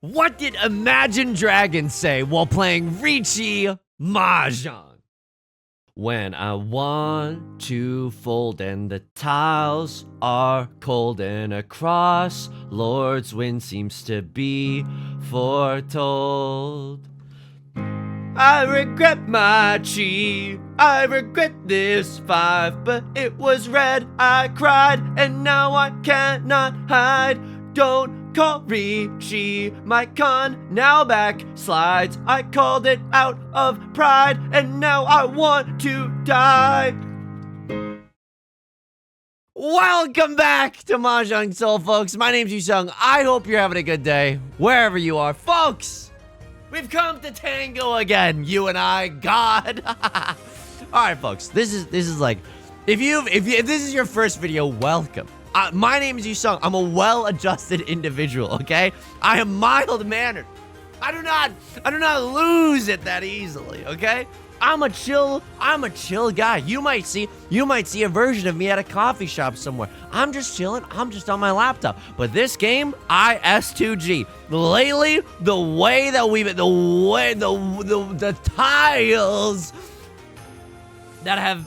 What did Imagine Dragons say while playing Riichi Mahjong? When I want to fold and the tiles are cold and across Lord's wind seems to be foretold. I regret my chi, I regret this 5, but it was red, I cried, and now I cannot hide. Don't call Riichi, my con now backslides. I called it out of pride, and now I want to die. Welcome back to Mahjong Soul, folks. My name's Yusong. I hope you're having a good day, wherever you are. Folks, we've come to tango again, you and I, God. Alright, folks, this is like, if this is your first video, welcome. My name is Yusong. I'm a well-adjusted individual, okay? I am mild-mannered. I do not lose it that easily, okay? I'm a chill guy. You might see a version of me at a coffee shop somewhere. I'm just chilling. I'm just on my laptop. But this game, IS2G. Lately, the way that the tiles that have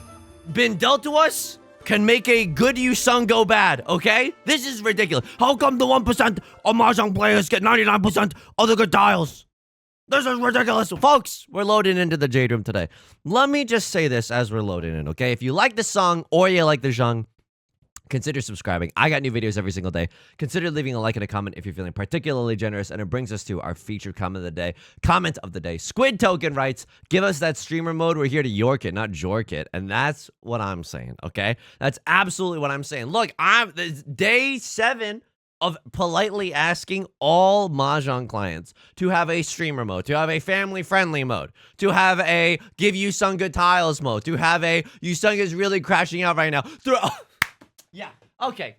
been dealt to us can make a good Yusong go bad, okay? This is ridiculous. How come the 1% of Mahjong players get 99% of the good tiles? This is ridiculous. Folks, we're loading into the Jade Room today. Let me just say this as we're loading in, okay? If you like the song or you like the genre, consider subscribing. I got new videos every single day. Consider leaving a like and a comment if you're feeling particularly generous. And it brings us to our featured comment of the day. Comment of the day. Squid Token writes, give us that streamer mode. We're here to york it, not jork it. And that's what I'm saying, okay? That's absolutely what I'm saying. Look, it's day 7 of politely asking all Mahjong clients to have a streamer mode, to have a family-friendly mode, to have a give Yusong good tiles mode, to have a Yusong is really crashing out right now. Yeah. Okay.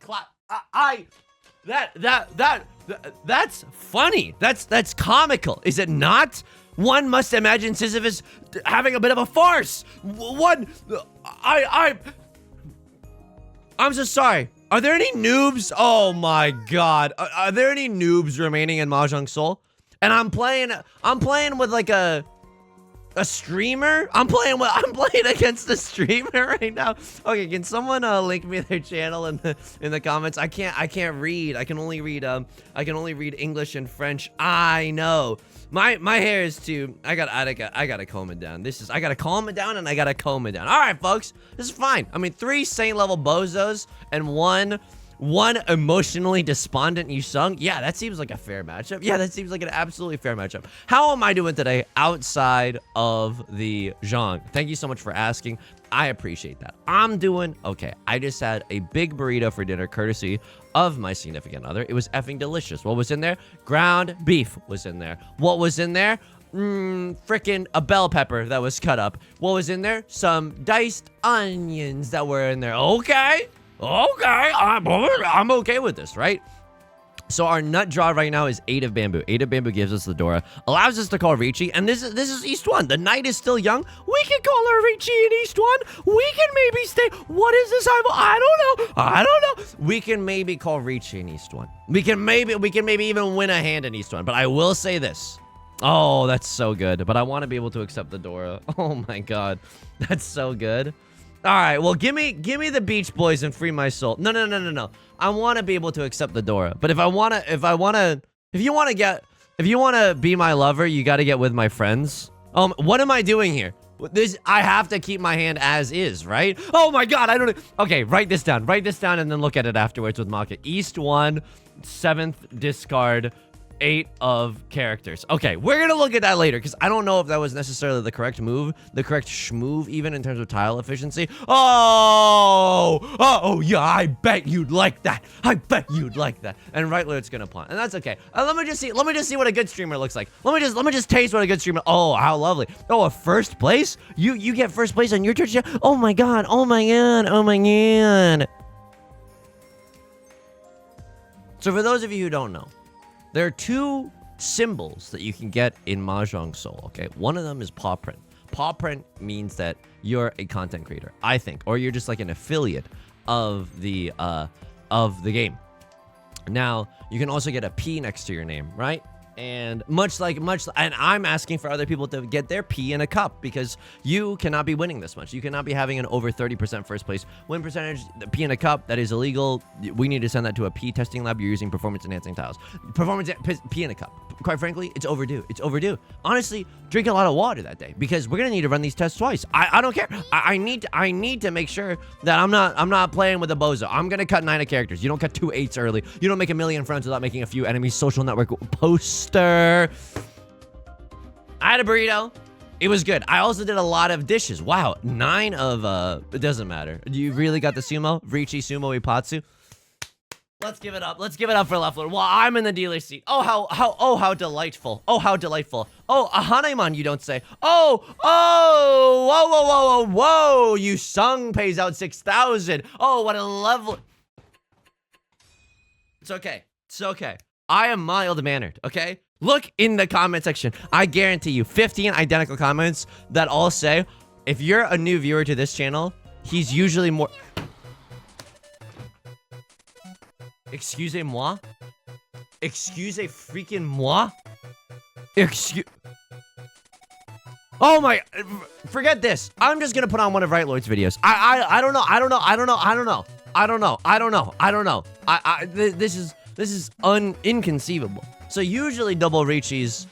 That's funny. That's comical. Is it not? One must imagine Sisyphus having a bit of a farce. I'm so sorry. Are there any noobs? Oh my God. Are there any noobs remaining in Mahjong Soul? And I'm playing with like a streamer? I'm playing against a streamer right now. Okay, can someone link me their channel in the comments? I can't read. I can only read English and French. I know. My hair is too. I gotta comb it down. I gotta calm it down and I gotta comb it down. All right, folks, this is fine. I mean, 3 saint level bozos and one emotionally despondent Yusong. Yeah, that seems like a fair matchup. Yeah, that seems like an absolutely fair matchup. How am I doing today outside of the genre? Thank you so much for asking. I appreciate that. I'm doing okay. I just had a big burrito for dinner, courtesy of my significant other. It was effing delicious. What was in there? Ground beef was in there. What was in there? Frickin' a bell pepper that was cut up. What was in there? Some diced onions that were in there. Okay. I'm okay with this, right? So our nut draw right now is 8 of bamboo. 8 of bamboo gives us the Dora, allows us to call Riichi, and this is East 1. The night is still young. We can call her Riichi in East 1. We can maybe stay. What is this? I don't know. We can maybe call Riichi in East 1. We can maybe even win a hand in East 1. But I will say this. Oh, that's so good. But I want to be able to accept the Dora. Oh my God, that's so good. All right, well, give me the Beach Boys and free my soul. No. I want to be able to accept the Dora. But if you want to be my lover, you got to get with my friends. What am I doing here? I have to keep my hand as is, right? Oh my God, I don't. Okay, write this down, and then look at it afterwards with Maka. East 1, 7th discard. 8 of characters. Okay, we're gonna look at that later because I don't know if that was necessarily the correct move, the correct schmove, even in terms of tile efficiency. Oh, yeah, I bet you'd like that. And right where it's gonna punt, and that's okay. Let me just see what a good streamer looks like. Let me just taste what a good streamer. Oh, how lovely. Oh, a first place? You get first place on your Twitch channel? Oh my God. So for those of you who don't know, there are 2 symbols that you can get in Mahjong Soul, okay? One of them is paw print. Paw print means that you're a content creator, I think, or you're just like an affiliate of the game. Now, you can also get a P next to your name, right? And and I'm asking for other people to get their P in a cup because you cannot be winning this much. You cannot be having an over 30% first place win percentage. The P in a cup, that is illegal. We need to send that to a P testing lab. You're using performance enhancing tiles. P in a cup. Quite frankly, it's overdue. It's overdue. Honestly, drink a lot of water that day because we're gonna need to run these tests twice. I don't care. I need to make sure that I'm not playing with a bozo. I'm gonna cut 9 characters. You don't cut 2 8s early. You don't make a million friends without making a few enemies. Social network poster. I had a burrito. It was good. I also did a lot of dishes. Wow, 9 of it doesn't matter. You really got the sumo? Riichi Sumo Ipatsu. Let's give it up. Let's give it up for Leffler. Well, I'm in the dealer's seat. Oh, how delightful. Oh, how delightful. Oh, a Hanemon, you don't say. Oh, whoa. Yusong pays out 6,000. Oh, what a level. It's okay. It's okay. I am mild-mannered, okay? Look in the comment section. I guarantee you 15 identical comments that all say, if you're a new viewer to this channel, he's usually more... Excusez-moi? Excusez freaking moi? Oh my... Forget this. I'm just gonna put on one of Right Lord's videos. I don't know. This is inconceivable. So usually double Riichis,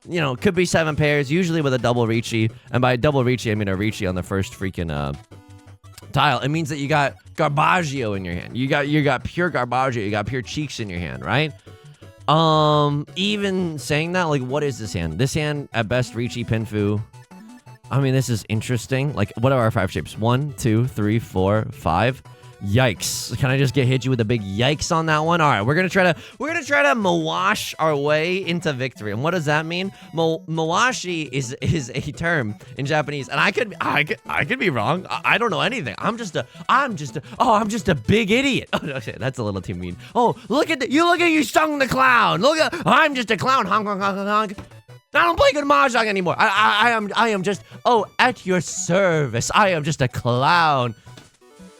you know, could be 7 pairs, usually with a double Riichi. And by double Riichi, I mean a Riichi on the first freaking tile. It means that you got Garbaggio in your hand. You got pure Garbaggio, you got pure cheeks in your hand, right? Even saying that, like, what is this hand? This hand, at best, Riichi Pinfu. I mean, this is interesting. Like, what are our 5 shapes? 1, 2, 3, 4, 5. Yikes. Can I just hit you with a big yikes on that one? All right, we're gonna try to mawash our way into victory. And what does that mean? Mawashi is a term in Japanese, and I could be wrong. I don't know anything. I'm just a big idiot. Oh, okay, that's a little too mean. Oh, look at you stung the clown. I'm just a clown. Honk, honk, honk, honk. I don't play good Mahjong anymore. I am just at your service. I am just a clown.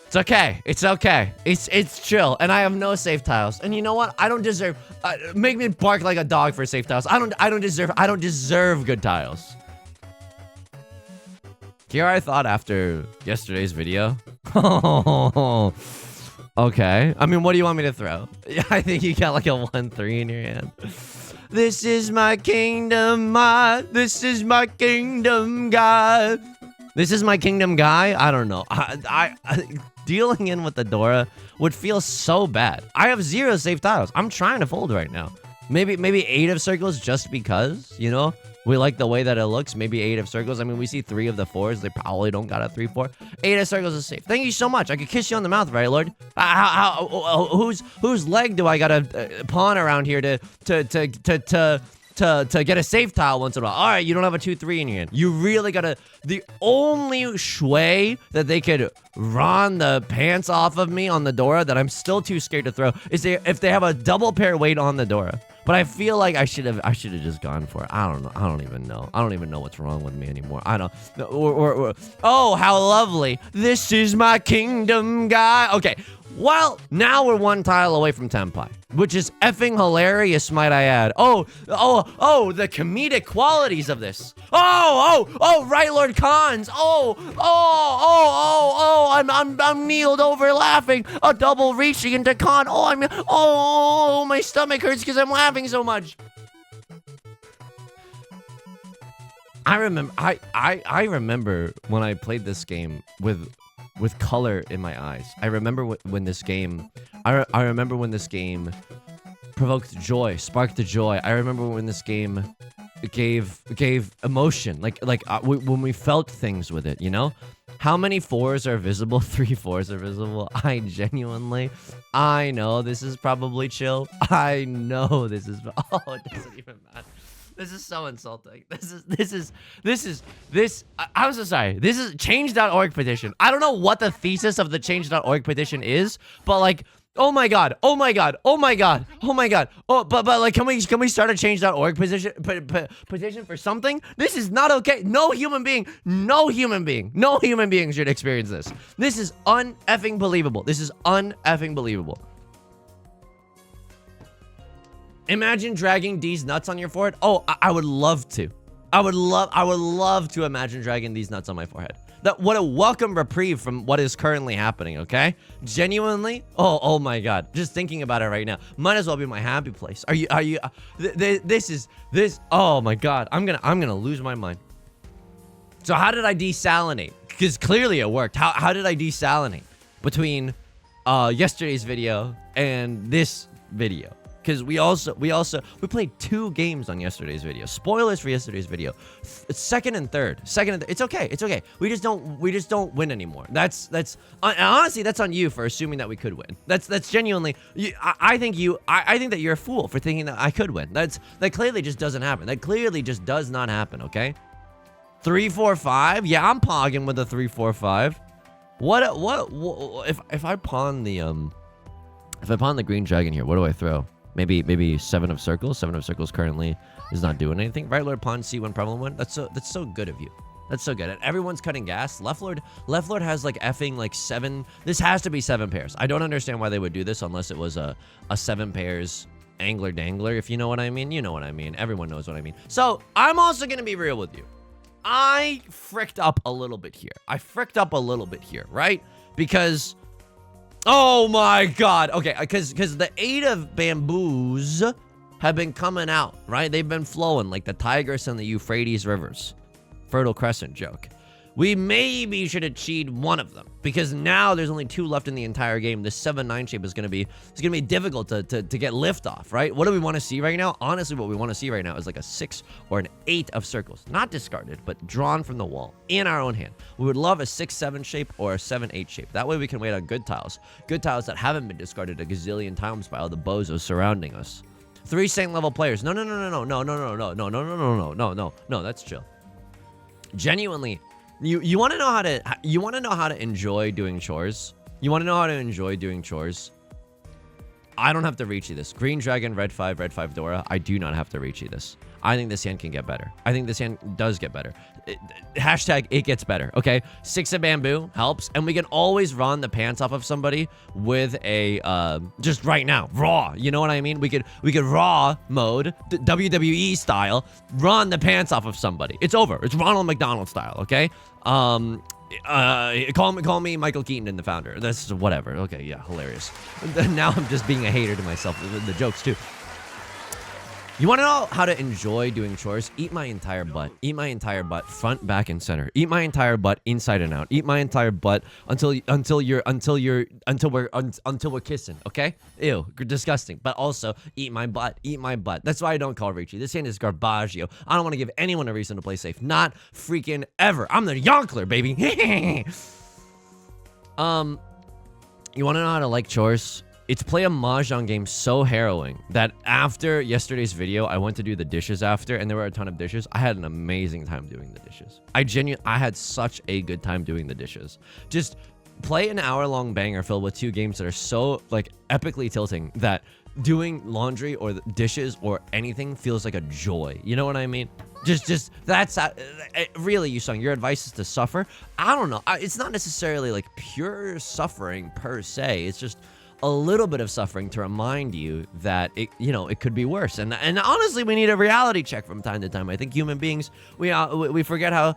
It's okay. It's okay. It's chill. And I have no safe tiles. And you know what? I don't deserve... make me bark like a dog for safe tiles. I don't deserve good tiles. Here I thought after yesterday's video. Okay. I mean, what do you want me to throw? I think you got like a 1-3 in your hand. This is my kingdom, this is my kingdom, God. This is my kingdom guy? I don't know. I dealing in with the Dora would feel so bad. I have 0 safe tiles. I'm trying to fold right now. Maybe 8 of circles just because, you know, we like the way that it looks. Maybe 8 of circles. I mean, we see 3 of the 4s. They probably don't got a 3-4. 8 of circles is safe. Thank you so much. I could kiss you on the mouth, right, Lord? Whose leg do I gotta pawn around here to get a safe tile once in a while? All right, you don't have a 2-3 in your hand. You really gotta... The only way that they could run the pants off of me on the Dora that I'm still too scared to throw is if they have a double pair weight on the Dora. But I feel like I should have just gone for it. I don't know. I don't even know what's wrong with me anymore. I don't... Oh, how lovely. This is my kingdom, guy. Okay. Well, now we're 1 tile away from Tenpai, which is effing hilarious, might I add. Oh, the comedic qualities of this. Oh, Right Lord Cons. I'm kneeled over laughing. A double Riichi into Con. My stomach hurts because I'm laughing so much. I remember when I played this game with color in my eyes. I remember when this game... I remember when this game provoked joy, sparked the joy. I remember when this game gave emotion, when we felt things with it, you know? How many 4s are visible? 3 4s are visible. I know this is probably chill. I know this is... Oh, it doesn't even matter. This is so insulting. I'm so sorry. This is change.org petition. I don't know what the thesis of the change.org petition is, but like, oh my god. Oh, but like, can we start a change.org petition for something? This is not okay. No human being should experience this. This is un-effing believable. Imagine dragging these nuts on your forehead. Oh, I would love to. I would love to imagine dragging these nuts on my forehead. What a welcome reprieve from what is currently happening, okay? Genuinely, oh my God. Just thinking about it right now. Might as well be my happy place. This, oh my God. I'm gonna lose my mind. So how did I desalinate? Because clearly it worked. How did I desalinate between yesterday's video and this video? Because we played 2 games on yesterday's video. Spoilers for yesterday's video. Second and third. It's okay. We just don't win anymore. That's honestly, that's on you for assuming that we could win. That's genuinely. I think that you're a fool for thinking that I could win. That clearly just doesn't happen. That clearly just does not happen. Okay. 3, 4, 5. Yeah, I'm pogging with a 3, 4, 5. What if I pawn the green dragon here? What do I throw? Maybe 7 of circles. 7 of circles currently is not doing anything. Right Lord pawn C1 problem 1. That's so good of you. That's so good. And everyone's cutting gas. Left Lord has like effing like 7. This has to be 7 pairs. I don't understand why they would do this unless it was a 7 pairs angler dangler. If you know what I mean, you know what I mean. Everyone knows what I mean. So I'm also gonna be real with you. I fricked up a little bit here. Right? Because. Oh my God. Okay, because the 8 of bamboos have been coming out, right? They've been flowing like the Tigris and the Euphrates rivers. Fertile Crescent joke. We maybe should have cheated one of them because now there's only 2 left in the entire game. This 7-9 shape is gonna be difficult to get lift off, right? What do we want to see right now? Honestly, what we want to see right now is like a 6 or an 8 of circles, not discarded, but drawn from the wall in our own hand. We would love a 6-7 shape or a 7-8 shape. That way we can wait on good tiles that haven't been discarded a gazillion times by all the bozos surrounding us. 3 Saint level players. No. That's chill. Genuinely. You want to know how to enjoy doing chores? You want to know how to enjoy doing chores? I don't have to Riichi this. Green Dragon, red 5 Dora. I do not have to Riichi this. I think this hand can get better. I think this hand does get better. Hashtag it gets better, okay? 6 of bamboo helps, and we can always run the pants off of somebody with a, just right now, raw, you know what I mean? We could raw mode, WWE style, run the pants off of somebody. It's over. It's Ronald McDonald style, okay? Call me Michael Keaton and the founder. That's whatever. Okay, yeah, hilarious. Now I'm just being a hater to myself with the jokes too. You want to know how to enjoy doing chores? Eat my entire butt. Eat my entire butt, front, back, and center. Eat my entire butt, inside and out. Eat my entire butt until we're kissing. Okay? Ew, disgusting. But also eat my butt. Eat my butt. That's why I don't call Riichi. This hand is garbaggio. I don't want to give anyone a reason to play safe. Not freaking ever. I'm the yonkler, baby. You want to know how to like chores? It's play a Mahjong game so harrowing that after yesterday's video, I went to do the dishes after, and there were a ton of dishes. I had an amazing time doing the dishes. I had such a good time doing the dishes. Just play an hour-long banger filled with 2 games that are so, like, epically tilting that doing laundry or dishes or anything feels like a joy. You know what I mean? Just that's really, Yusong, your advice is to suffer? I don't know. It's not necessarily, like, pure suffering per se. It's just a little bit of suffering to remind you that it could be worse. And honestly, we need a reality check from time to time. I think human beings, we forget how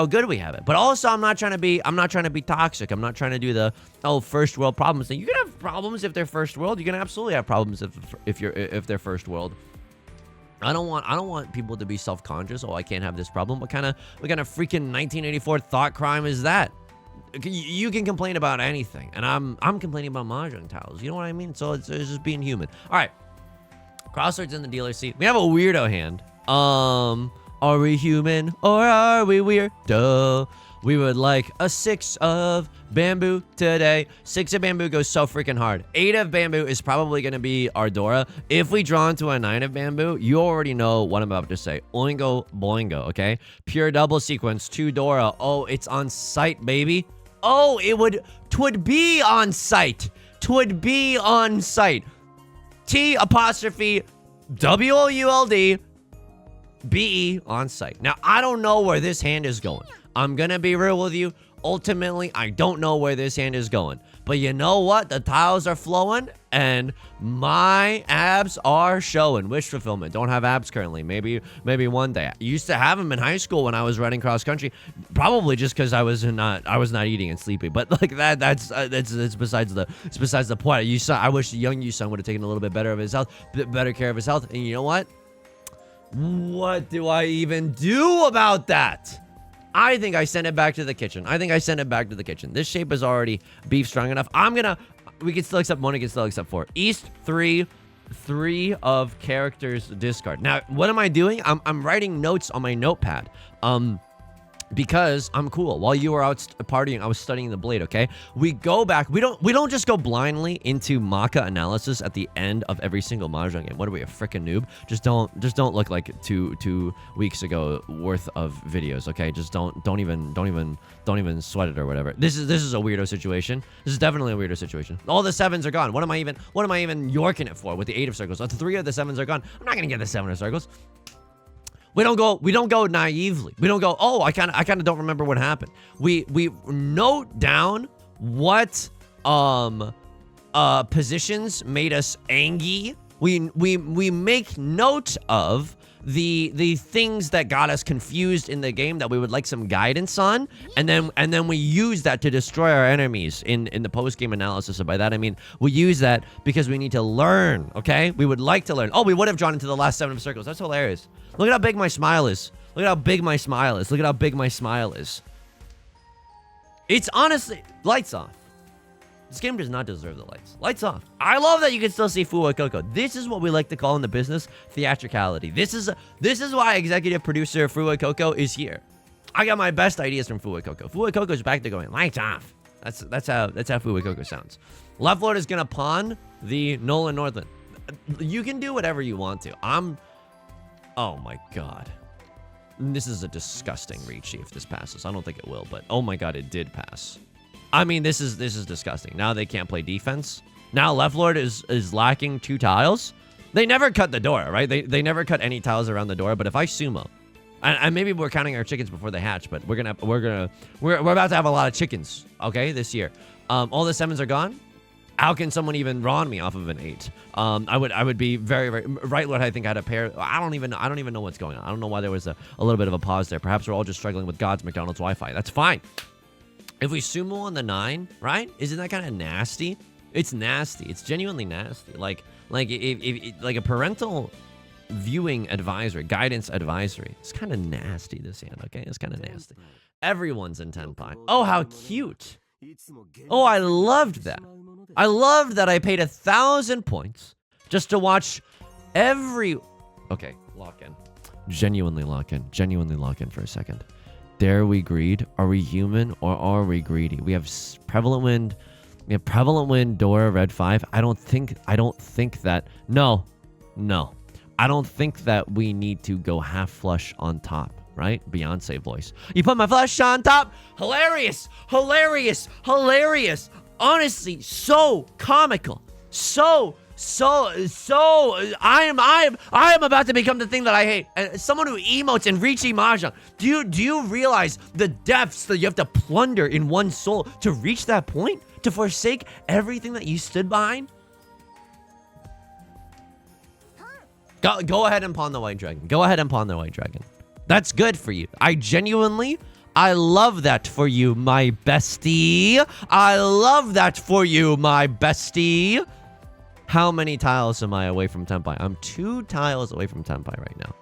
good we have it. But also, I'm not trying to be toxic. I'm not trying to do the first world problems thing. You can have problems if they're first world. You can absolutely have problems if they're first world. I don't want people to be self-conscious. Oh, I can't have this problem. What kind of freaking 1984 thought crime is that? You can complain about anything, and I'm complaining about Mahjong tiles. You know what I mean? So it's just being human. All right, crosswords in the dealer seat. We have a weirdo hand. Are we human or are we weirdo? We would like a 6 of bamboo today. 6 of bamboo goes so freaking hard. 8 of bamboo is probably going to be our Dora. If we draw into a 9 of bamboo, you already know what I'm about to say. Oingo boingo, okay? Pure double sequence, 2 Dora. Oh, it's on site, baby. Oh, twould be on site. Twould be on site. T apostrophe WOULD BE on site. Now, I don't know where this hand is going. I'm gonna be real with you. Ultimately, I don't know where this hand is going. But you know what? The tiles are flowing, and my abs are showing. Wish fulfillment. Don't have abs currently. Maybe one day. I used to have them in high school when I was running cross country. Probably just because I was not eating and sleeping. But like that's besides the point. I wish young Yusong would have taken a little bit better care of his health. And you know what? What do I even do about that? I think I send it back to the kitchen. This shape is already beef strong enough. We can still accept 1, we can still accept 4. East 3 of characters discard. Now, what am I doing? I'm writing notes on my notepad. Because I'm cool. While you were out partying, I was studying the blade, okay? We go back. We don't just go blindly into Maka analysis at the end of every single Mahjong game. What are we, a freaking noob? Just don't look like two weeks ago worth of videos, okay? Just don't even sweat it or whatever. This is a weirdo situation. This is definitely a weirdo situation. All the 7s are gone. What am I even yorking it for with the 8 of circles? 3 of the 7s are gone. I'm not gonna get the 7 of circles. We don't go naively. We don't go, oh, I kind of don't remember what happened. We note down what positions made us angry. We make note of the things that got us confused in the game that we would like some guidance on, and then we use that to destroy our enemies in the post-game analysis. And by that I mean we use that because we need to learn, okay? We would like to learn. Oh, we would have drawn into the last 7 of circles. That's hilarious. Look at how big my smile is. Look at how big my smile is. It's honestly lights off. This game does not deserve the lights. Lights off. I love that you can still see Fuwa Koko. This is what we like to call in the business theatricality. This is why executive producer Fuwa Koko is here. I got my best ideas from Fuwa Koko. Fuwa Koko's back to going lights off. That's how Fuwa Koko sounds. Left Lord is gonna pawn the Nolan Northland. You can do whatever you want to. Oh my god. This is a disgusting Riichi if this passes. I don't think it will, but oh my god, it did pass. I mean, this is disgusting. Now they can't play defense. Now Left Lord is lacking 2 tiles. They never cut the door, right? They never cut any tiles around the door. But if I sumo, and maybe we're counting our chickens before they hatch, but we're about to have a lot of chickens, okay, this year. All the 7s are gone. How can someone even Ron me off of an 8? I would be very, very right. Lord, I think I had a pair. I don't even know what's going on. I don't know why there was a little bit of a pause there. Perhaps we're all just struggling with God's McDonald's Wi-Fi. That's fine. If we sumo on the 9, right? Isn't that kind of nasty? It's nasty. It's genuinely nasty. Like a parental viewing advisory, guidance advisory. It's kind of nasty, this hand, okay? It's kind of nasty. Everyone's in Tenpai. Oh, how cute. Oh, I loved that. I loved that I paid 1,000 points just to watch every... Okay, lock in. Genuinely lock in for a second. Dare we greed? Are we human or are we greedy? We have prevalent wind, Dora, red 5. I don't think that. No. I don't think that we need to go half flush on top, right? Beyonce voice. You put my flush on top. Hilarious. Honestly, so comical. So I am about to become the thing that I hate. Someone who emotes in Riichi Mahjong. Do you realize the depths that you have to plunder in one's soul to reach that point? To forsake everything that you stood behind? Go ahead and pawn the white dragon. That's good for you. I love that for you, my bestie. How many tiles am I away from Tenpai? I'm 2 tiles away from Tenpai right now.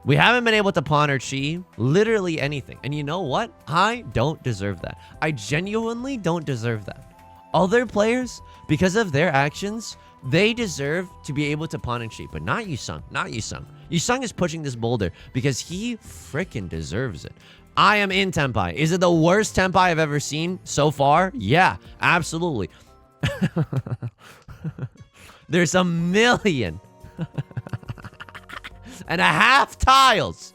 We haven't been able to pawn or chi literally anything. And you know what? I don't deserve that. I genuinely don't deserve that. Other players, because of their actions, they deserve to be able to pawn and chi, but not Yusong. Yusong is pushing this boulder because he freaking deserves it. I am in Tenpai. Is it the worst Tenpai I've ever seen so far? Yeah, absolutely. There's 1.5 million tiles.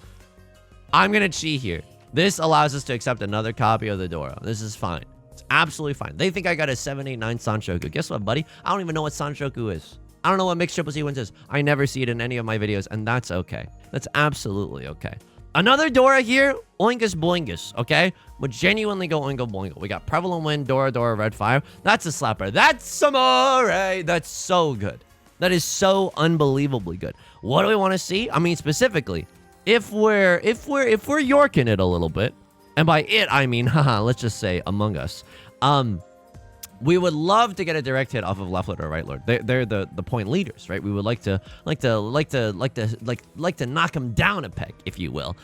I'm gonna cheat here. This allows us to accept another copy of the Doro. This is fine. It's absolutely fine. They think I got a 789 Sanshoku. Guess what, buddy? I don't even know what Sanshoku is. I don't know what mixed triple sequence is. I never see it in any of my videos, and that's okay. That's absolutely okay. Another Dora here, oingus boingus, okay? Would genuinely go oingo boingo. We got Prevalent Wind, Dora, Red Fire. That's a slapper. That's amore. That's so good. That is so unbelievably good. What do we want to see? I mean, specifically, if we're yorking it a little bit, and by it I mean, haha, let's just say Among Us. We would love to get a direct hit off of left lord or right lord. They're the point leaders, right? We would like to knock them down a peg, if you will.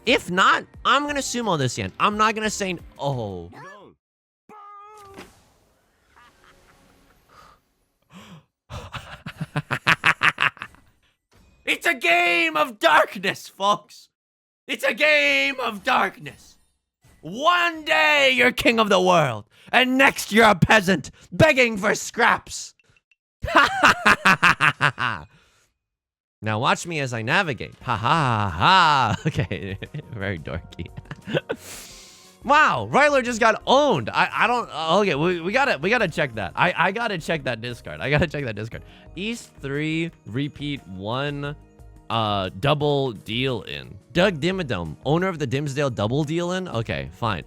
If not, I'm gonna sumo this hand. I'm not gonna say oh. It's a game of darkness, folks. It's a game of darkness. One day you're king of the world, and next you're a peasant begging for scraps. Now watch me as I navigate. Ha ha ha. Okay, very dorky. Wow, Ryler just got owned. I don't. Okay, we gotta check that. I gotta check that discard. East 3, repeat 1, double deal in. Doug Dimmadome, owner of the Dimsdale double deal in. Okay, fine.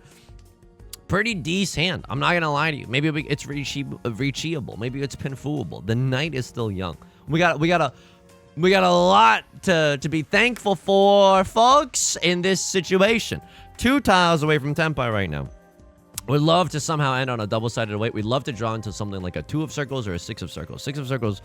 Pretty decent hand. I'm not gonna lie to you. Maybe it's reachable. Maybe it's pinfooable. The night is still young. We got a lot to be thankful for, folks, in this situation. 2 tiles away from Tenpai right now. We'd love to somehow end on a double-sided weight. We'd love to draw into something like a 2 of circles or a 6 of circles. 6 of circles,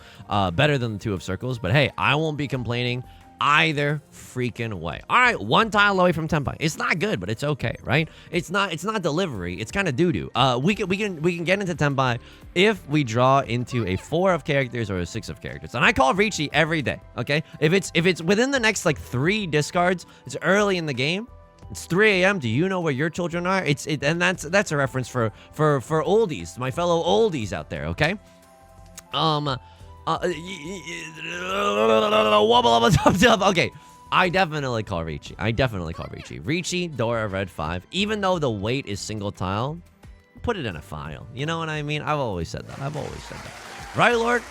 better than the 2 of circles. But hey, I won't be complaining either freaking way. All right, 1 tile away from Tenpai. It's not good, but it's okay, right? It's not delivery. It's kind of doo-doo. We can get into Tenpai if we draw into a 4 of characters or a 6 of characters. And I call Riichi every day, okay? If it's within the next like 3 discards, it's early in the game. It's 3 a.m. Do you know where your children are? And that's a reference for oldies, my fellow oldies out there, okay? Okay, I definitely call Riichi. Riichi, Dora, red 5. Even though the weight is single tile, put it in a file. You know what I mean? I've always said that. Right, Lord?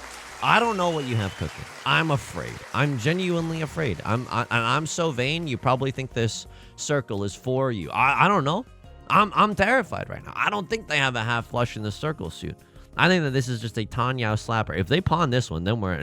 I don't know what you have cooking. I'm afraid. I'm genuinely afraid. I'm so vain. You probably think this circle is for you. I don't know. I'm terrified right now. I don't think they have a half flush in the circle suit. I think that this is just a Tanyao slapper. If they pawn this one, then we're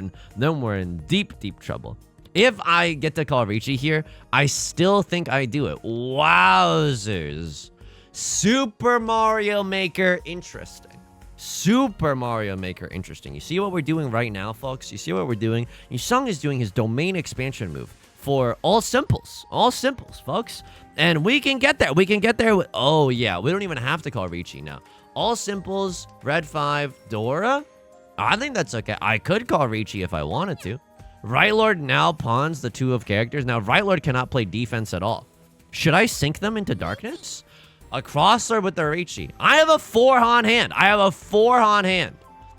in deep trouble. If I get to call Riichi here, I still think I do it. Wowzers. Super Mario Maker, interesting. Super Mario Maker, interesting. You see what we're doing right now, folks? You see what we're doing? Yusong is doing his domain expansion move for all simples, folks. And we can get there. With, oh, yeah, we don't even have to call Riichi now. All simples, red 5, Dora. I think that's okay. I could call Riichi if I wanted to. Right Lord now pawns the 2 of characters. Now, Right Lord cannot play defense at all. Should I sink them into darkness? A crosser with the Riichi. I have a 4-Han hand.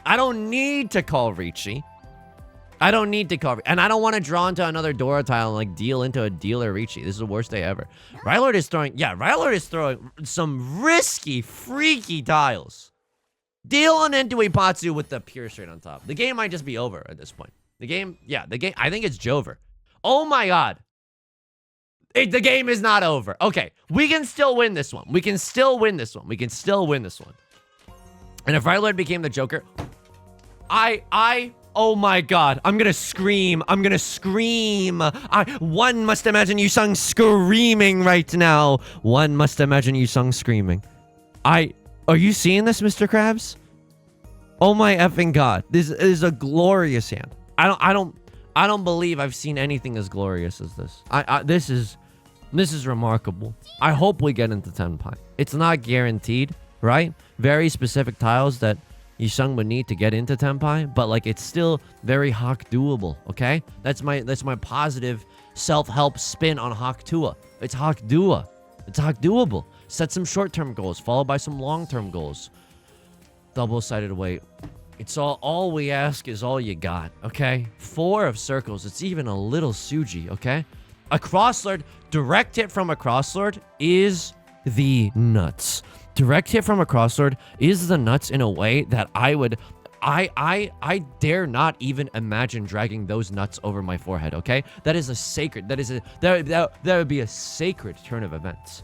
I don't need to call Riichi. And I don't want to draw into another Dora tile and like deal into a dealer Riichi. This is the worst day ever. Rylord is throwing some risky, freaky tiles. Dealing into Ipatsu with the pure straight on top. The game might just be over at this point. The game, I think it's Jover. Oh my god. The game is not over. Okay, we can still win this one. And if Rylord became the Joker, oh my god, I'm gonna scream. One must imagine Yusong screaming right now. Are you seeing this, Mr. Krabs? Oh my effing god. This is a glorious hand. I don't believe I've seen anything as glorious as this. This is remarkable. I hope we get into Tenpai. It's not guaranteed, right? Very specific tiles that Yusong would need to get into Tenpai, but like it's still very Hawk doable, okay? That's my positive self-help spin on Hawk Tua. It's Hawk doable. Set some short-term goals, followed by some long-term goals. Double-sided weight. It's all we ask is all you got, okay? 4 of circles. It's even a little Suji, okay? A crosslord, direct hit from a crosslord is the nuts. In a way that I would I dare not even imagine dragging those nuts over my forehead, okay? That is a sacred, that would be a sacred turn of events.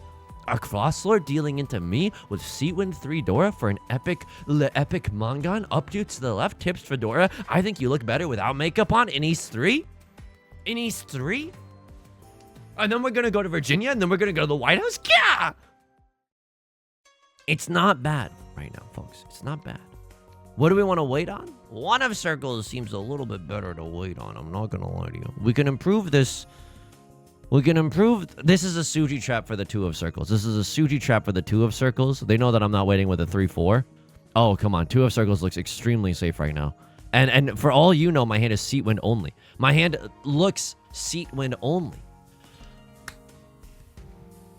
A Crosslord dealing into me with Seatwind 3 Dora for an epic Mangan up to the left tips for Dora. I think you look better without makeup on in East 3? In East 3? And then we're gonna go to Virginia, and then we're gonna go to the White House? Yeah! It's not bad right now, folks. It's not bad. What do we want to wait on? One of circles seems a little bit better to wait on. I'm not gonna lie to you. We can improve this. We can improve. This is a Suji trap for the 2 of circles. This is a Suji trap for the 2 of circles. They know that I'm not waiting with a 3-4. Oh, come on. 2 of circles looks extremely safe right now. And for all you know, my hand is Seatwind only. My hand looks Seatwind only.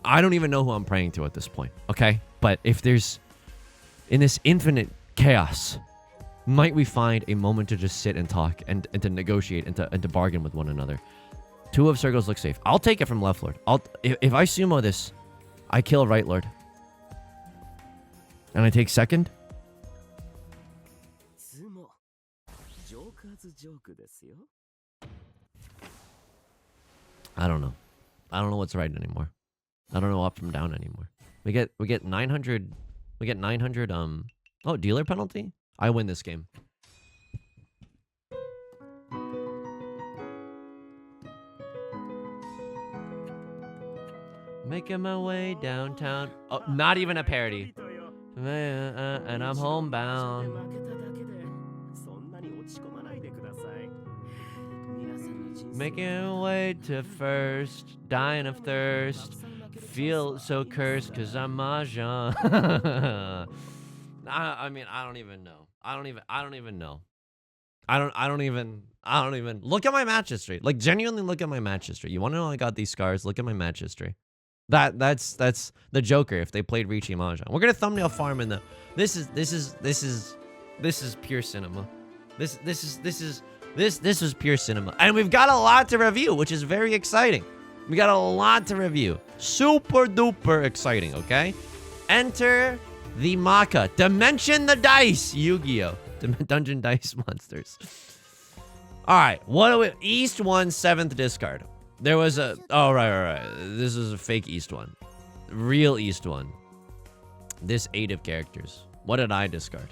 I don't even know who I'm praying to at this point, okay? But if there's, in this infinite chaos, might we find a moment to just sit and talk and to negotiate and to bargain with one another? 2 of circles looks safe. I'll take it from left lord. If I sumo this, I kill right lord. And I take second? I don't know. I don't know what's right anymore. I don't know up from down anymore. We get 900. We get 900. Oh, dealer penalty. I win this game. Making my way downtown. Oh, not even a parody. And I'm homebound. Making my way to first, dying of thirst. Feel so cursed because I'm Mahjong. I mean, I don't even know. I don't even know. I don't even look at my match history. Like, genuinely look at my match history. You want to know how I got these scars? Look at my match history. That's the Joker if they played Riichi Mahjong. We're gonna thumbnail farm in the. This is pure cinema. This is pure cinema, and we've got a lot to review, which is very exciting. We got a lot to review. Super duper exciting. Okay, enter the Maka. Dimension the dice. Yu-Gi-Oh! Dungeon Dice Monsters. All right, what do we? East 1 7th discard. There was a. Oh, right. This is a fake East 1. Real East 1. This 8 of characters. What did I discard?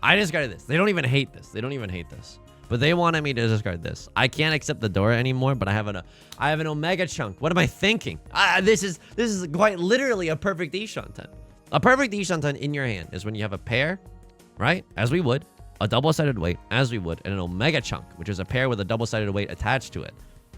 I discarded this. They don't even hate this. But they wanted me to discard this. I can't accept the Dora anymore, but I have an Omega chunk. What am I thinking? This is quite literally a perfect Ishanten. A perfect Ishanten in your hand is when you have a pair, right? As we would. A double-sided weight, as we would. And an Omega chunk, which is a pair with a double-sided weight attached to it.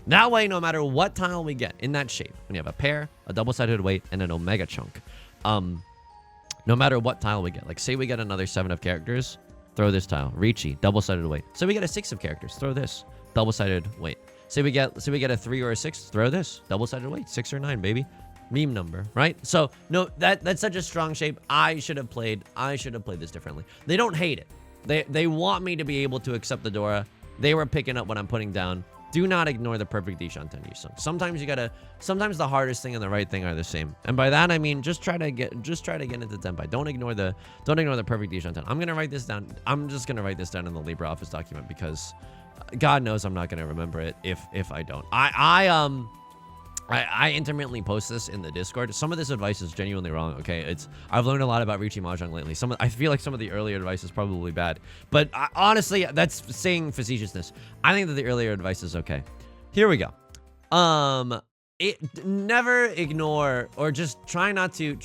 That way, no matter what tile we get in that shape, when you have a pair, a double-sided weight, and an Omega chunk, no matter what tile we get, like say we get another 7 of characters, throw this tile. Riichi, double-sided weight. So we get a 6 of characters, throw this. Double-sided weight. Say we get a 3 or a 6, throw this. Double-sided weight, 6 or 9, baby. Meme number, right? So no, that's such a strong shape. I should have played this differently. They don't hate it. They want me to be able to accept the Dora. They were picking up what I'm putting down. Do not ignore the perfect Ishanten Yusong. Sometimes the hardest thing and the right thing are the same. And by that I mean just try to get into Tenpai. Don't ignore the perfect Ishanten. I'm gonna write this down. I'm just gonna write this down in the LibreOffice document because God knows I'm not gonna remember it if I don't. I intermittently post this in the Discord. Some of this advice is genuinely wrong, okay? I've learned a lot about Riichi Mahjong lately. I feel like some of the earlier advice is probably bad. But honestly, that's saying facetiousness. I think that the earlier advice is okay. Here we go. Never ignore, or just try not to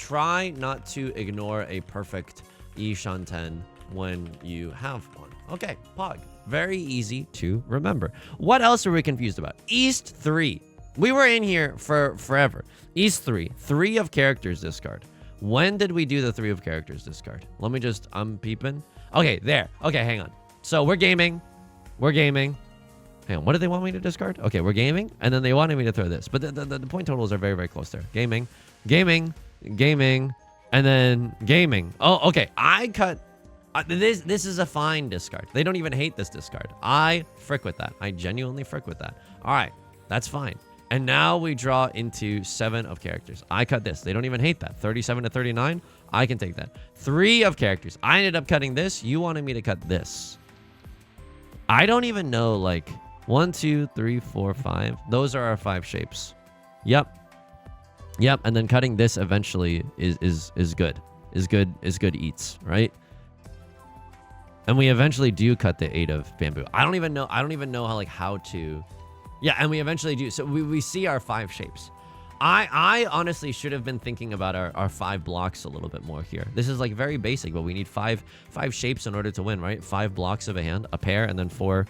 ignore a perfect Ishanten when you have one. Okay, Pog. Very easy to remember. What else are we confused about? East 3. We were in here for forever. East 3. 3 of characters discard. When did we do the 3 of characters discard? Let me just, I'm peeping. Okay, there. Okay, hang on. So we're gaming. Hang on, what did they want me to discard? Okay, we're gaming, and then they wanted me to throw this. But the point totals are very, very close there. Gaming, and then gaming. Oh, okay. I cut. This is a fine discard. They don't even hate this discard. I frick with that. I genuinely frick with that. All right, that's fine. And now we draw into 7 of characters. I cut this. They don't even hate that. 37 to 39. I can take that. 3 of characters. I ended up cutting this. You wanted me to cut this. I don't even know, like, 1, 2, 3, 4, 5. Those are our 5 shapes. Yep. Yep, and then cutting this eventually is good. Is good eats, right? And we eventually do cut the 8 of bamboo. I don't even know how to. Yeah, and we eventually do. So we see our 5 shapes. I honestly should have been thinking about our 5 blocks a little bit more here. This is like very basic, but we need 5 shapes in order to win, right? 5 blocks of a hand, a pair, and then 4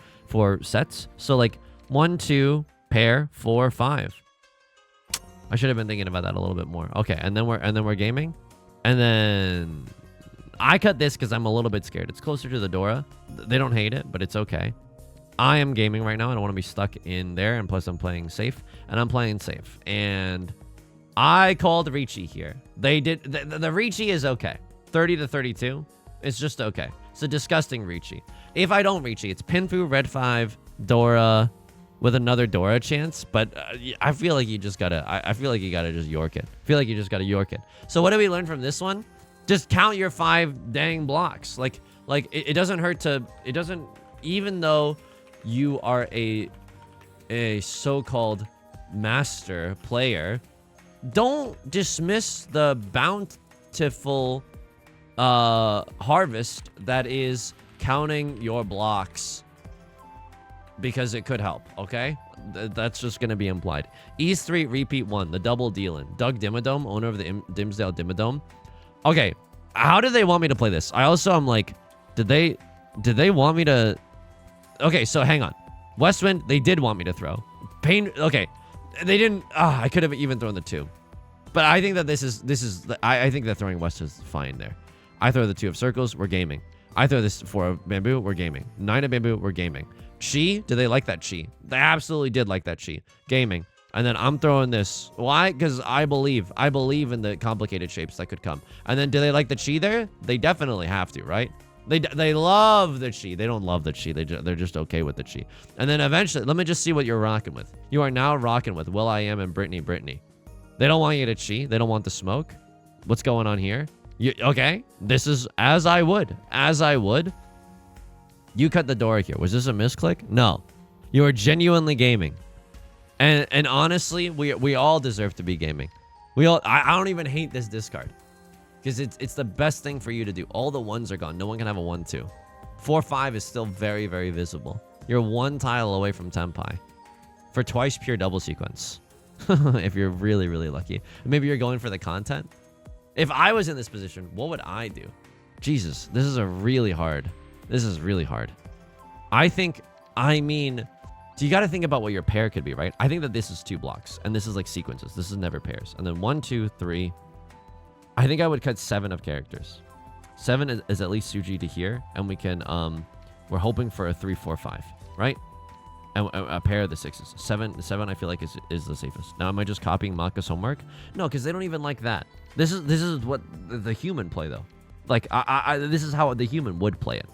sets. So like 1, 2, pair, 4, 5. I should have been thinking about that a little bit more. Okay, and then we're gaming. And then I cut this because I'm a little bit scared. It's closer to the Dora. They don't hate it, but it's okay. I am gaming right now. I don't want to be stuck in there. And plus, I'm playing safe. And I'm playing safe. And I called Riichi here. They did. The Riichi is okay. 30 to 32. It's just okay. It's a disgusting Riichi. If I don't Riichi, it's Pinfu, Red 5, Dora, with another Dora chance. But I feel like you just gotta. I feel like you gotta just York it. I feel like you just gotta York it. So what do we learn from this one? Just count your 5 dang blocks. Like it doesn't hurt to. It doesn't. Even though you are a so-called master player, don't dismiss the bountiful harvest that is counting your blocks, because it could help. Okay, that's just gonna be implied. East 3 repeat 1, the double dealing. Doug Dimmadome, owner of the Dimsdale Dimmadome. Okay, how do they want me to play this? I also am like, did they want me to? Okay, so hang on. Westwind, they did want me to throw. Pain, okay. They didn't, I could have even thrown the 2. But I think that this is, I think that throwing West is fine there. I throw the 2 of circles, we're gaming. I throw this 4 of bamboo, we're gaming. 9 of bamboo, we're gaming. Chi, did they like that Chi? They absolutely did like that Chi. Gaming. And then I'm throwing this. Why? Because I believe in the complicated shapes that could come. And then do they like the Chi there? They definitely have to, right? They love the Chi. They don't love the Chi. They're just okay with the Chi. And then eventually, let me just see what you're rocking with. You are now rocking with will.i.am and Brittany. They don't want you to Chi. They don't want the smoke. What's going on here? Okay, this is as I would. You cut the door here. Was this a misclick? No. You are genuinely gaming. And honestly, we all deserve to be gaming. I don't even hate this discard. Because it's the best thing for you to do. All the 1s are gone. No one can have a 1-2. 4-5 is still very, very visible. You're 1 tile away from Tenpai. For twice pure double sequence. If you're really, really lucky. Maybe you're going for the content. If I was in this position, what would I do? Jesus, this is really hard. This is really hard. So you got to think about what your pair could be, right? I think that this is 2 blocks. And this is like sequences. This is never pairs. And then 1, 2, 3... I think I would cut 7 of characters. 7 is at least Suji to here, and we can we're hoping for a 3, 4, 5, right? And a pair of the 6s. 7 I feel like is the safest. Now am I just copying Maka's homework? No, because they don't even like that. This is what the human play though. Like this is how the human would play it.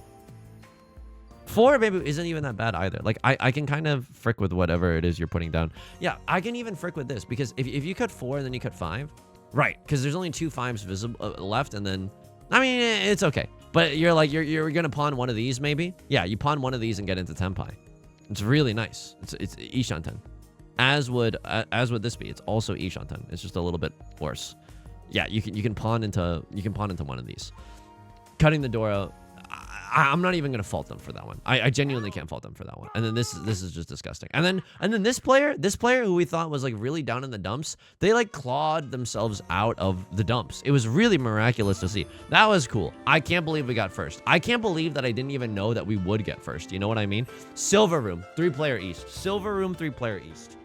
4 bamboo isn't even that bad either. Like I can kind of frick with whatever it is you're putting down. Yeah, I can even frick with this because if you cut 4 and then you cut 5. Right, because there's only 2 5s visible left, and then, I mean, it's okay. But you're like, you're gonna pawn one of these, maybe? Yeah, you pawn one of these and get into Tenpai. It's really nice. It's Ishanten. As would this be. It's also Ishanten. It's just a little bit worse. Yeah, you can pawn into one of these. Cutting the Dora. I'm not even gonna fault them for that one. I genuinely can't fault them for that one. And then this is just disgusting. And then this player who we thought was like really down in the dumps, they like clawed themselves out of the dumps. It was really miraculous to see. That was cool. I can't believe we got first. I can't believe that I didn't even know that we would get first. You know what I mean? Silver Room, 3-player East. Silver Room, 3-player East.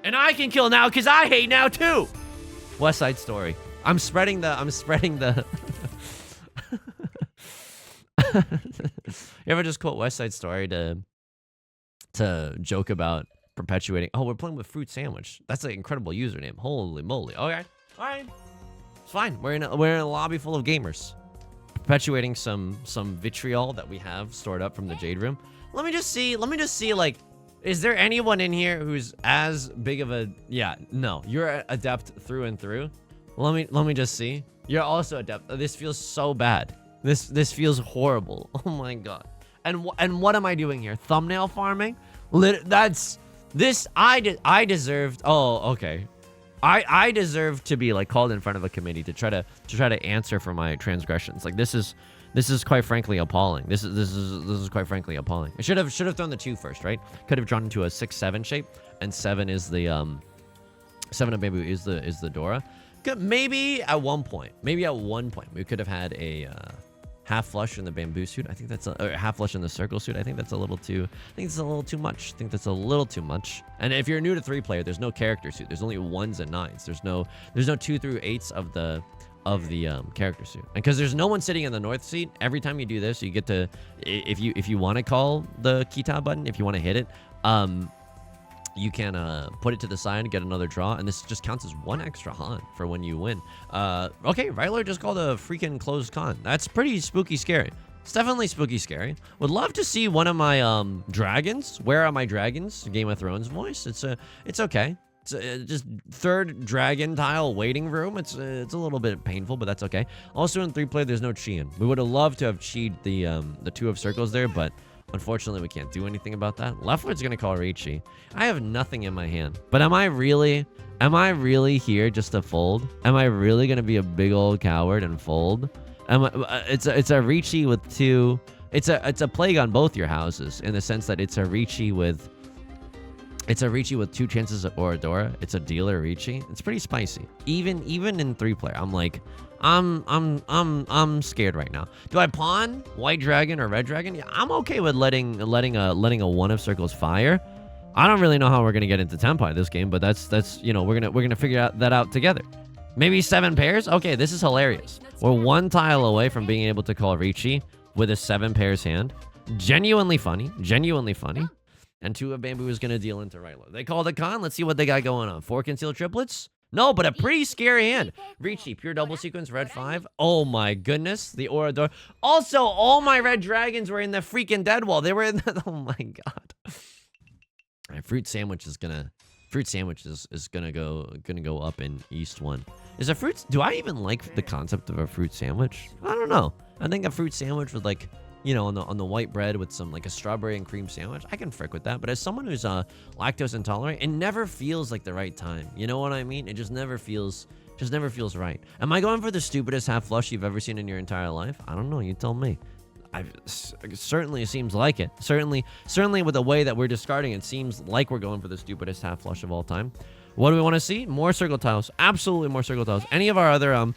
And I can kill now because I hate now too. West Side Story. I'm spreading the. You ever just quote West Side Story to joke about perpetuating? Oh, we're playing with Fruit Sandwich. That's an incredible username. Holy moly. Okay, all right, it's fine. We're in a lobby full of gamers, perpetuating some vitriol that we have stored up from the Jade Room. Let me just see. Like, is there anyone in here who's as big of a? Yeah, no. You're adept through and through. Let me just see. You're also adept. This feels so bad. This feels horrible. Oh my god. And what am I doing here? Thumbnail farming? I deserved. Oh, okay. I deserve to be like called in front of a committee to try to answer for my transgressions. Like this is quite frankly appalling. This is quite frankly appalling. I should have thrown the 2 first, right? Could have drawn into a 6-7 shape, and 7 is the 7 of bamboo is the Dora. Maybe at one point we could have had a half flush in the bamboo suit. I think that's or half flush in the circle suit. I think that's a little too. I think it's a little too much. I think that's a little too much. And if you're new to 3-player, there's no character suit. There's only 1s and 9s. There's no 2 through 8s of the character suit. And because there's no one sitting in the north seat, every time you do this, you get to, if you want to call the Kita button, if you want to hit it, you can put it to the side and get another draw, and this just counts as 1 extra Han for when you win. Okay, Ryler just called a freaking closed con. That's pretty spooky scary. It's definitely spooky scary. Would love to see one of my dragons. Where are my dragons? Game of Thrones voice. It's okay. It's just 3rd dragon tile waiting room. It's a little bit painful, but that's okay. Also in 3-player, there's no chi-in. We would have loved to have chi'd the 2 of circles there, but unfortunately, we can't do anything about that. Leftwood's gonna call Riichi. I have nothing in my hand. But am I really here just to fold? Am I really gonna be a big old coward and fold? It's a Riichi with 2. It's a plague on both your houses in the sense that it's a Riichi with 2 chances of Oradora. It's a dealer Riichi. It's pretty spicy. Even in 3-player, I'm like, I'm scared right now. Do I pawn white dragon or red dragon? Yeah, I'm okay with letting a 1 of circles fire. I don't really know how we're gonna get into Tenpai this game, but that's you know, we're gonna figure that out together. Maybe 7 pairs. Okay, this is hilarious. We're 1 tile away from being able to call Riichi with a 7 pairs hand. Genuinely funny. And 2 of bamboo is gonna deal into Rylo. They called a con. Let's see what they got going on. 4 concealed triplets. No, but a pretty scary hand. Riichi, pure double sequence, red 5. Oh my goodness, the Orador. Also, all my red dragons were in the freaking dead wall. They were in the, oh my god. All right, fruit sandwich is gonna go up in East 1. Is a fruit? Do I even like the concept of a fruit sandwich? I don't know. I think a fruit sandwich with like, you know, on the white bread with some like a strawberry and cream sandwich, I can frick with that. But as someone who's lactose intolerant, it never feels like the right time. You know what I mean? It just never feels right. Am I going for the stupidest half flush you've ever seen in your entire life? I don't know. You tell me. Certainly seems like it. Certainly with the way that we're discarding, it seems like we're going for the stupidest half flush of all time. What do we want to see? More circle tiles. Absolutely more circle tiles. Any of our other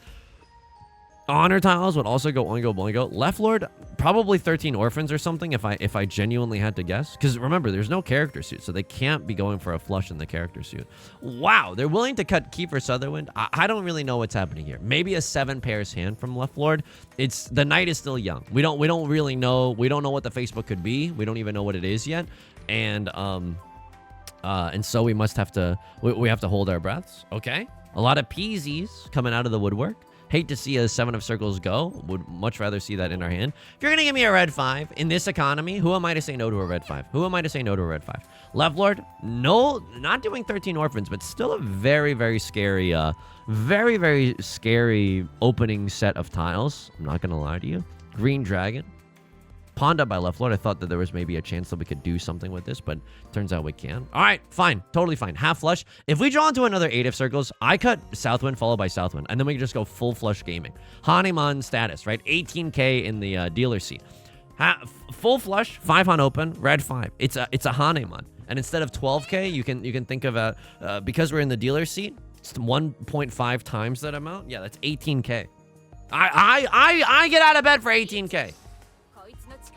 honor tiles would also go oingo. Left Lord, probably 13 orphans or something if I genuinely had to guess. Because remember, there's no character suit, so they can't be going for a flush in the character suit. Wow, they're willing to cut Kiefer Sutherland. I don't really know what's happening here. Maybe a 7 pairs hand from Left Lord. It's the night is still young. We don't really know. We don't know what the Facebook could be. We don't even know what it is yet. And so we must have to we have to hold our breaths. Okay, a lot of peasies coming out of the woodwork. Hate to see a 7 of circles go. Would much rather see that in our hand. If you're going to give me a red 5 in this economy, who am I to say no to a red 5? Who am I to say no to a red 5? Left Lord, no, not doing 13 orphans, but still a very, very scary, very scary opening set of tiles. I'm not going to lie to you. Green Dragon. Pawned up by Left Lord. I thought that there was maybe a chance that we could do something with this, but turns out we can. All right, fine. Totally fine. Half flush. If we draw into another 8 of circles, I cut Southwind followed by Southwind, and then we can just go full flush gaming. Haneman status, right? 18K in the dealer seat. Full flush, 5 Han open, red 5. It's a Haneman. And instead of 12K, you can think of because we're in the dealer seat, it's 1.5 times that amount. Yeah, that's 18K. I get out of bed for 18K.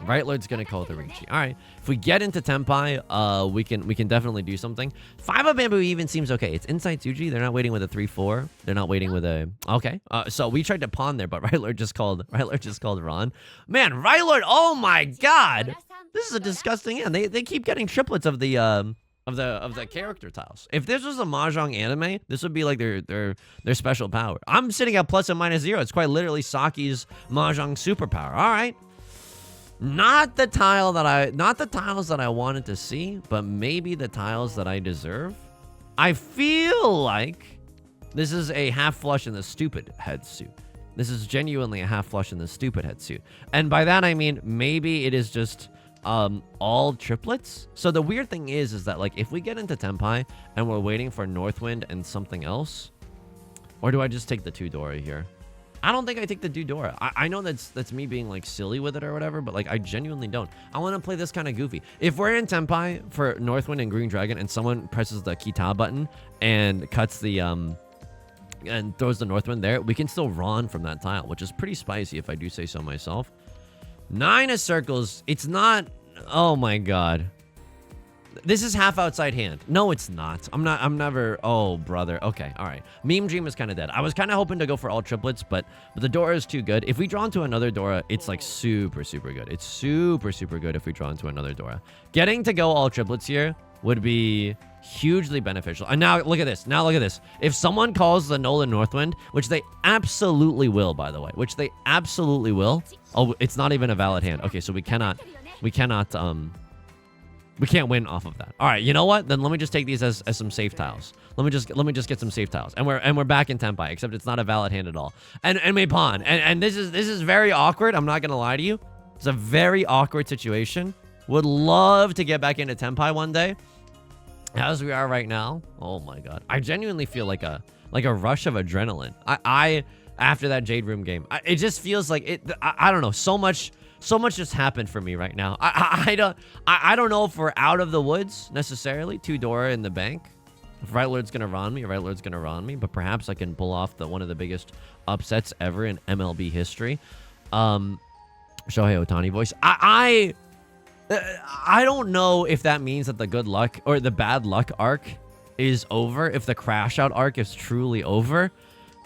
Right Lord's gonna call the Riichi. All right, if we get into Tenpai, we can definitely do something. 5 of bamboo even seems okay. It's inside Tsuji. They're not waiting with a 3-4. They're not waiting with a okay. So we tried to pawn there, but Right Lord just called Ron. Man, Right Lord. Oh my God, this is a disgusting hand. They keep getting triplets of the character tiles. If this was a Mahjong anime, this would be like their special power. I'm sitting at plus and minus 0. It's quite literally Saki's Mahjong superpower. All right. Not the tiles that I wanted to see, but maybe the tiles that I deserve. I feel like this is a half flush in the stupid head suit. This is genuinely a half flush in the stupid head suit. And by that, I mean, maybe it is just all triplets. So the weird thing is that like, if we get into Tenpai and we're waiting for Northwind and something else, or do I just take the 2-Dora here? I don't think I take the 2-Dora. I know that's me being like silly with it or whatever, but like I genuinely don't. I want to play this kind of goofy. If we're in Tenpai for Northwind and Green Dragon and someone presses the Kita button and cuts the and throws the Northwind there, we can still run from that tile, which is pretty spicy if I do say so myself. 9 of circles. It's not. Oh my god. This is half outside hand. No, it's not. I'm never. Oh, brother. Okay. All right. Meme Dream is kind of dead. I was kind of hoping to go for all triplets, but the Dora is too good. If we draw into another Dora, it's like super, super good. It's super, super good if we draw into another Dora. Getting to go all triplets here would be hugely beneficial. And now look at this. Now look at this. If someone calls the Nolan Northwind, which they absolutely will, by the way, which they absolutely will. Oh, it's not even a valid hand. Okay, so we can't win off of that. All right, you know what? Then let me just take these as some safe tiles. Let me just get some safe tiles, and we're back in Tenpai, except it's not a valid hand at all. And we pawn, and this is very awkward. I'm not gonna lie to you. It's a very awkward situation. Would love to get back into Tenpai one day. As we are right now, oh my god, I genuinely feel like a rush of adrenaline. I after that Jade Room game, it just feels like it. I don't know, so much just happened for me right now. I don't know if we're out of the woods necessarily. 2-Dora in the bank. If Right Lord's gonna run me, Right Lord's gonna run me, but perhaps I can pull off one of the biggest upsets ever in MLB history. Shohei Ohtani voice. I don't know if that means that the good luck or the bad luck arc is over, if the crash out arc is truly over.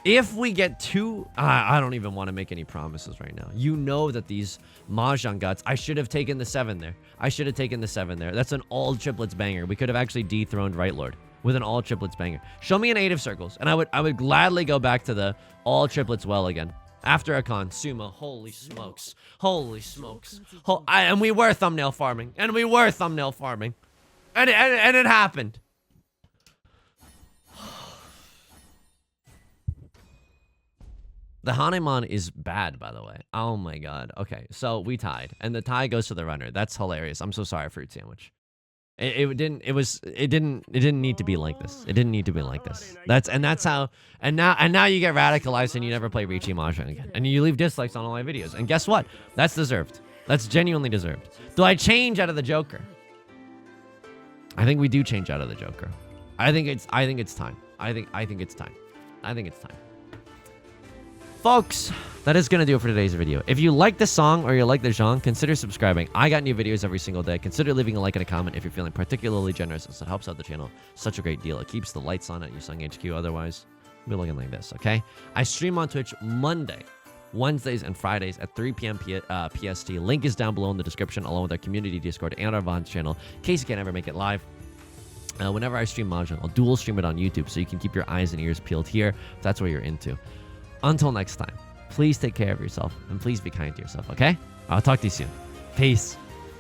If we get two, I don't even want to make any promises right now. You know that these Mahjong guts, I should have taken the 7 there. I should have taken the 7 there. That's an all triplets banger. We could have actually dethroned Right Lord with an all triplets banger. Show me an 8 of circles, and I would gladly go back to the all triplets well again. After a con, sumo, holy smokes. Holy smokes. And we were thumbnail farming. And we were thumbnail farming. And it happened. The Hanemon is bad, by the way. Oh my god. Okay, so we tied. And the tie goes to the runner. That's hilarious. I'm so sorry, Fruit Sandwich. It didn't need to be like this. It didn't need to be like this. That's how now you get radicalized and you never play Riichi Mahjong again. And you leave dislikes on all my videos. And guess what? That's deserved. That's genuinely deserved. Do I change out of the Joker? I think we do change out of the Joker. I think it's time. I think it's time. I think it's time. Folks, that is going to do it for today's video. If you like this song or you like the genre, consider subscribing. I got new videos every single day. Consider leaving a like and a comment if you're feeling particularly generous, as it helps out the channel such a great deal. It keeps the lights on at Yusong HQ. Otherwise, we'll be looking like this, okay? I stream on Twitch Monday, Wednesdays, and Fridays at 3 p.m. PST. Link is down below in the description, along with our community Discord and our VOD channel, in case you can't ever make it live. Whenever I stream Mahjong, I'll dual stream it on YouTube, so you can keep your eyes and ears peeled here if that's what you're into. Until next time, please take care of yourself and please be kind to yourself, okay? I'll talk to you soon. Peace.